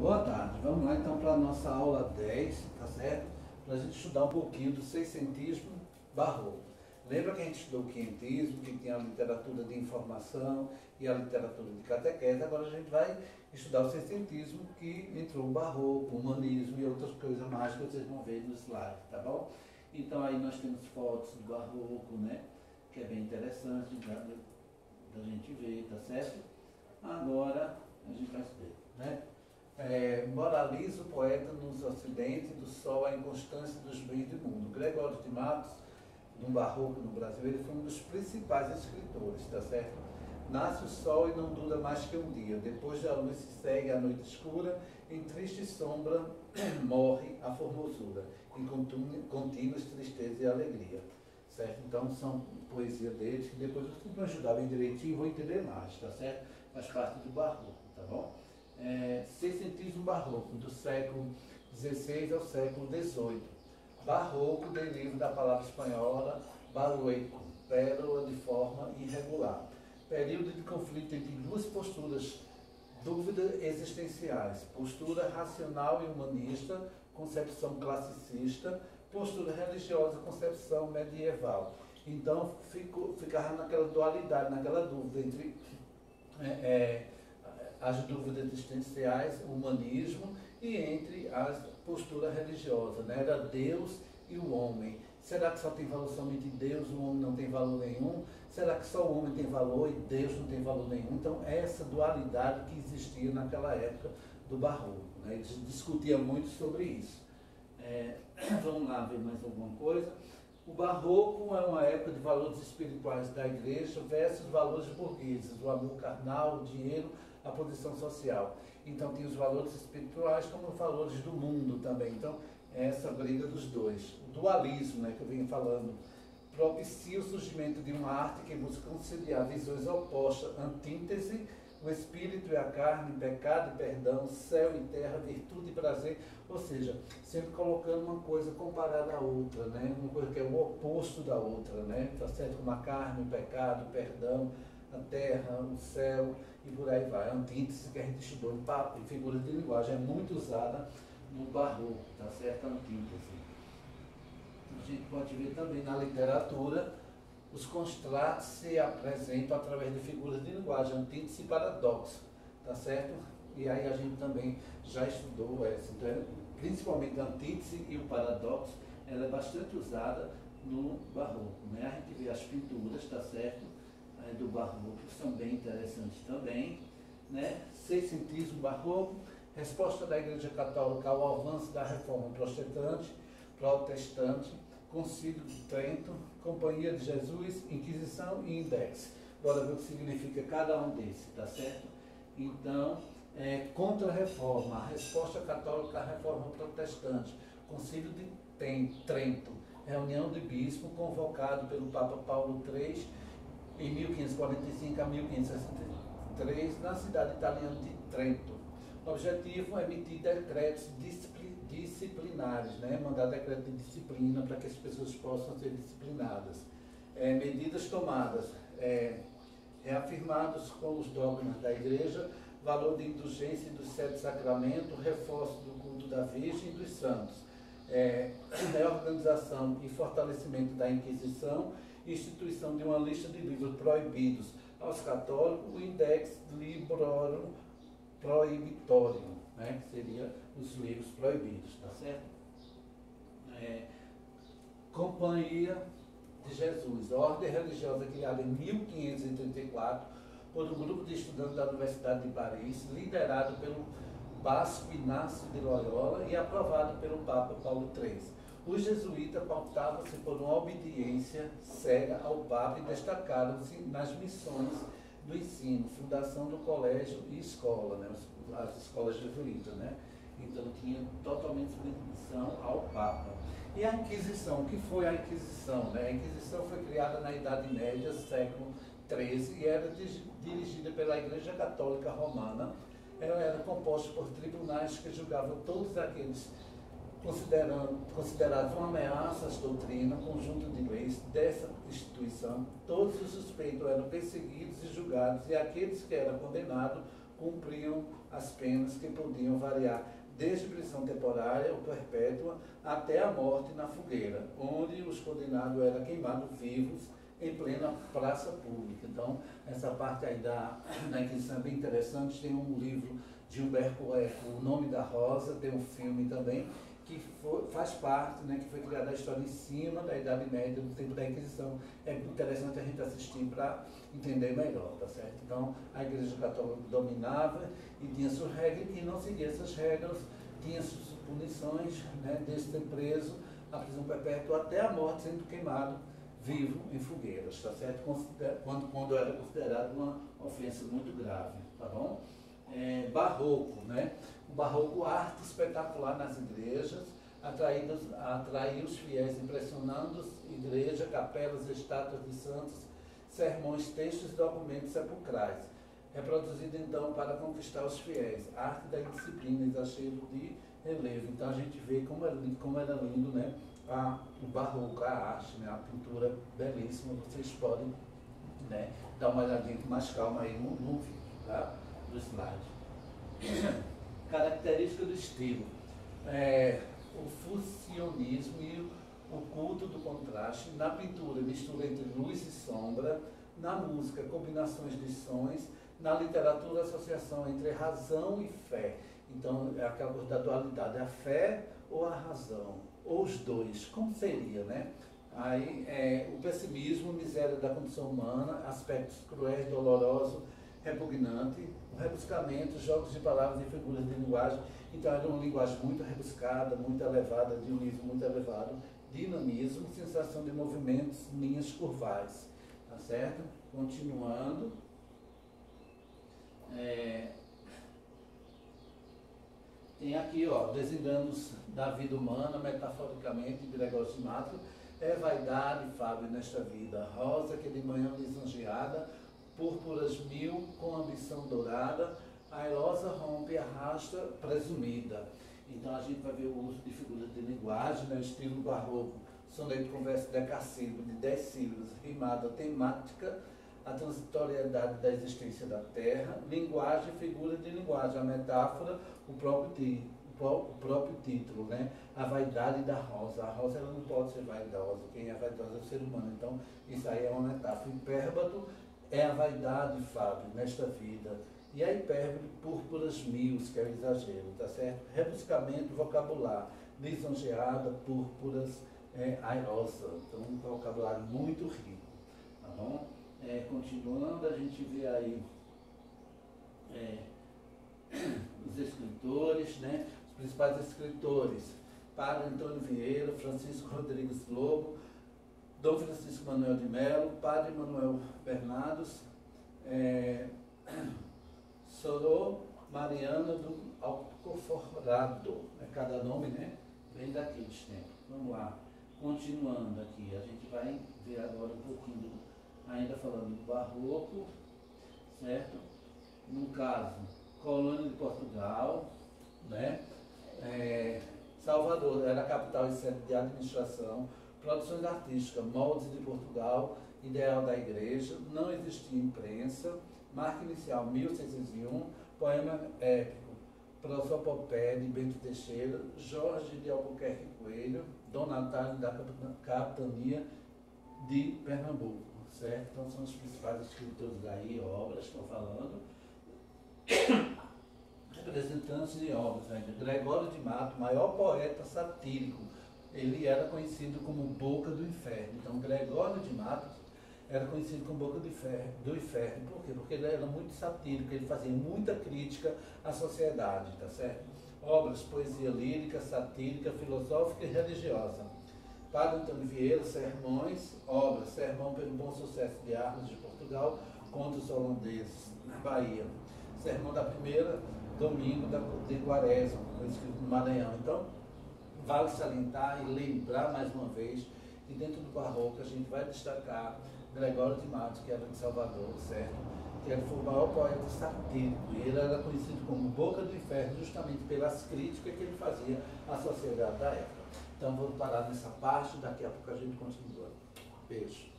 Boa tarde, vamos lá então para a nossa aula 10, tá certo? Para a gente estudar um pouquinho do seiscentismo barroco. Lembra que a gente estudou o quinhentismo, que tinha a literatura de informação e a literatura de catequese. Agora a gente vai estudar o seiscentismo, que entrou o barroco, o humanismo e outras coisas mais que vocês vão ver no slide, tá bom? Então aí nós temos fotos do barroco, né? Que é bem interessante da gente ver, tá certo? Agora a gente vai ver, né? Moraliza o poeta nos ocidentes do sol a inconstância dos bens do mundo. Gregório de Matos, no barroco no Brasil, ele foi um dos principais escritores, tá certo? Nasce o sol e não dura mais que um dia. Depois da luz se segue a noite escura, em triste sombra morre a formosura, em contínuas tristeza e alegria. Certo? Então são poesia deles, que depois eu vou ajudar bem direitinho e vou entender mais, tá certo? Faz parte do barroco, tá bom? Seiscentismo barroco, do século XVI ao século XVIII. Barroco deriva da palavra espanhola barroco, pérola de forma irregular. Período de conflito entre duas posturas, dúvidas existenciais, postura racional e humanista, concepção classicista, postura religiosa, concepção medieval. Então ficava naquela dualidade, naquela dúvida entre as dúvidas existenciais, o humanismo, e entre a postura religiosa, né? Era Deus e o homem. Será que só tem valor somente Deus, o homem não tem valor nenhum? Será que só o homem tem valor e Deus não tem valor nenhum? Então, essa dualidade que existia naquela época do barroco, né? Eles discutiam muito sobre isso. Vamos lá ver mais alguma coisa. O barroco é uma época de valores espirituais da igreja versus valores burgueses, o amor carnal, o dinheiro, a posição social. Então tem os valores espirituais como os valores do mundo também. Então é essa briga dos dois. O dualismo, né, que eu venho falando, propicia o surgimento de uma arte que busca conciliar visões opostas, antítese, o espírito e a carne, pecado e perdão, céu e terra, virtude e prazer, ou seja, sempre colocando uma coisa comparada à outra, né? Uma coisa que é o oposto da outra, né? Tá certo? Como a carne, o pecado, o perdão, a terra, o céu e por aí vai. A antítese que a gente estudou em papo, em figura de linguagem, é muito usada no barroco, tá certo? A antítese. A gente pode ver também na literatura, os contrastes se apresentam através de figuras de linguagem, antítese e paradoxo, tá certo? E aí a gente também já estudou essa. Então, principalmente a antítese e o paradoxo, ela é bastante usada no barroco, né? A gente vê as pinturas, tá certo? Do barroco, que são bem interessantes também, né? Seiscentismo barroco, resposta da Igreja Católica ao avanço da reforma protestante, Concílio de Trento, Companhia de Jesus, Inquisição e Index. Bora ver o que significa cada um desses, tá certo? Então, contra a reforma, a resposta católica à reforma protestante, Concílio de Trento, reunião de bispo convocado pelo Papa Paulo III em 1545 a 1563, na cidade italiana de Trento. O objetivo é emitir decretos disciplinares, né? Mandar decreto de disciplina para que as pessoas possam ser disciplinadas. Medidas tomadas, reafirmados com os dogmas da Igreja, valor de indulgência dos 7 sacramentos, reforço do culto da Virgem e dos santos, reorganização e fortalecimento da Inquisição, instituição de uma lista de livros proibidos aos católicos, o Index Librorum Prohibitorium, né, que seria os livros proibidos, tá certo? Companhia de Jesus, a ordem religiosa criada em 1534 por um grupo de estudantes da Universidade de Paris, liderado pelo Basco Inácio de Loyola e aprovado pelo Papa Paulo III. Os jesuítas pautavam-se por uma obediência cega ao Papa e destacaram-se nas missões do ensino, fundação do colégio e escola, né, as escolas jesuítas, né? Então tinha totalmente submissão ao Papa. E a Inquisição, o que foi a Inquisição? Né? A Inquisição foi criada na Idade Média, século XIII, e era dirigida pela Igreja Católica Romana. Ela era composta por tribunais que julgavam todos aqueles considerados uma ameaça às doutrinas, conjunto de leis dessa instituição. Todos os suspeitos eram perseguidos e julgados, e aqueles que eram condenados cumpriam as penas que podiam variar desde prisão temporária ou perpétua até a morte na fogueira, onde os condenados eram queimados vivos em plena praça pública. Então, essa parte aí da Inquisição é bem interessante. Tem um livro de Humberto Eco, O Nome da Rosa, tem um filme também, que faz parte, né, que foi criada a história em cima da Idade Média, do tempo da Inquisição. É interessante a gente assistir para entender melhor, tá certo? Então, a Igreja Católica dominava e tinha suas regras, e não seguia essas regras, tinha suas punições, né, desde ser preso, a prisão perpétua, até a morte, sendo queimado vivo em fogueiras, tá certo? Quando era considerado uma ofensa muito grave, tá bom? Barroco, né? O barroco, arte espetacular nas igrejas, atraía os fiéis, impressionando igreja, capelas, estátuas de santos, sermões, textos e documentos sepulcrais, reproduzido então para conquistar os fiéis, arte da indisciplina, exagero de relevo. Então a gente vê como era lindo, né? O barroco, a arte, né? A pintura belíssima. Vocês podem, né, dar uma olhadinha com mais calma aí no vídeo, tá? Do slide. Característica do estilo. O fusionismo e o culto do contraste. Na pintura, mistura entre luz e sombra. Na música, combinações de sons. Na literatura, associação entre razão e fé. Então, é aquela coisa da dualidade, a fé ou a razão, ou os dois, como seria, né? Aí, o pessimismo, miséria da condição humana, aspectos cruéis, dolorosos, repugnante, o rebuscamento, jogos de palavras e figuras de linguagem. Então, era uma linguagem muito rebuscada, muito elevada, de um nível muito elevado, dinamismo, sensação de movimentos, linhas curvais, tá certo? Continuando. Tem aqui, ó, Desenganos da vida humana, metaforicamente, de Gregório de Mato. Vaidade, Fábio, nesta vida, rosa que de manhã lisonjeada, púrpuras mil com ambição dourada, airosa rompe, arrasta, presumida. Então a gente vai ver o uso de figuras de linguagem, né, estilo barroco, soneto com verso decassílabo de 10 sílabas, rimada temática, a transitoriedade da existência da Terra, linguagem, figura de linguagem, a metáfora, o próprio título, né? A vaidade da rosa. A rosa ela não pode ser vaidosa, quem é vaidosa é o ser humano. Então, isso aí é uma metáfora. Hipérbato é a vaidade, Fábio, nesta vida. E a hipérbole, púrpuras mil, que é o exagero, tá certo? Rebuscamento vocabular, lisonjeada, púrpuras, airosa. Então, um vocabulário muito rico, tá bom? Continuando, a gente vê aí os escritores, né? Os principais escritores: Padre Antônio Vieira, Francisco Rodrigues Lobo, Dom Francisco Manuel de Melo, Padre Manuel Bernardos, Sorô Mariana do Alcoforado. Cada nome, né, vem daqueles tempos. Vamos lá, continuando aqui, a gente vai ver agora um pouquinho ainda falando do barroco, certo? No caso, colônia de Portugal, né? Salvador era a capital e sede de administração, produções artísticas, moldes de Portugal, ideal da igreja, não existia imprensa, marca inicial 1601, poema épico, prosopopé de Bento Teixeira, Jorge de Albuquerque Coelho, Dom Natália da capitania de Pernambuco. Certo? Então são os principais escritores daí, obras, estou falando. Representantes de obras ainda. Gregório de Mato, maior poeta satírico. Ele era conhecido como Boca do Inferno. Então Gregório de Mato era conhecido como Boca do Inferno. Por quê? Porque ele era muito satírico, ele fazia muita crítica à sociedade, tá certo? Obras, poesia lírica, satírica, filosófica e religiosa. Padre Antônio Vieira, sermões, obras, Sermão pelo Bom Sucesso de Armas de Portugal contra os holandeses, na Bahia. Sermão da primeira, domingo de Quaresma, escrito no Maranhão. Então, vale salientar e lembrar mais uma vez que dentro do barroco a gente vai destacar Gregório de Matos, que era de Salvador, certo? Que ele foi o maior poeta satírico, e ele era conhecido como Boca do Inferno justamente pelas críticas que ele fazia à sociedade da época. Então vamos parar nessa parte, daqui a pouco a gente continua. Beijo.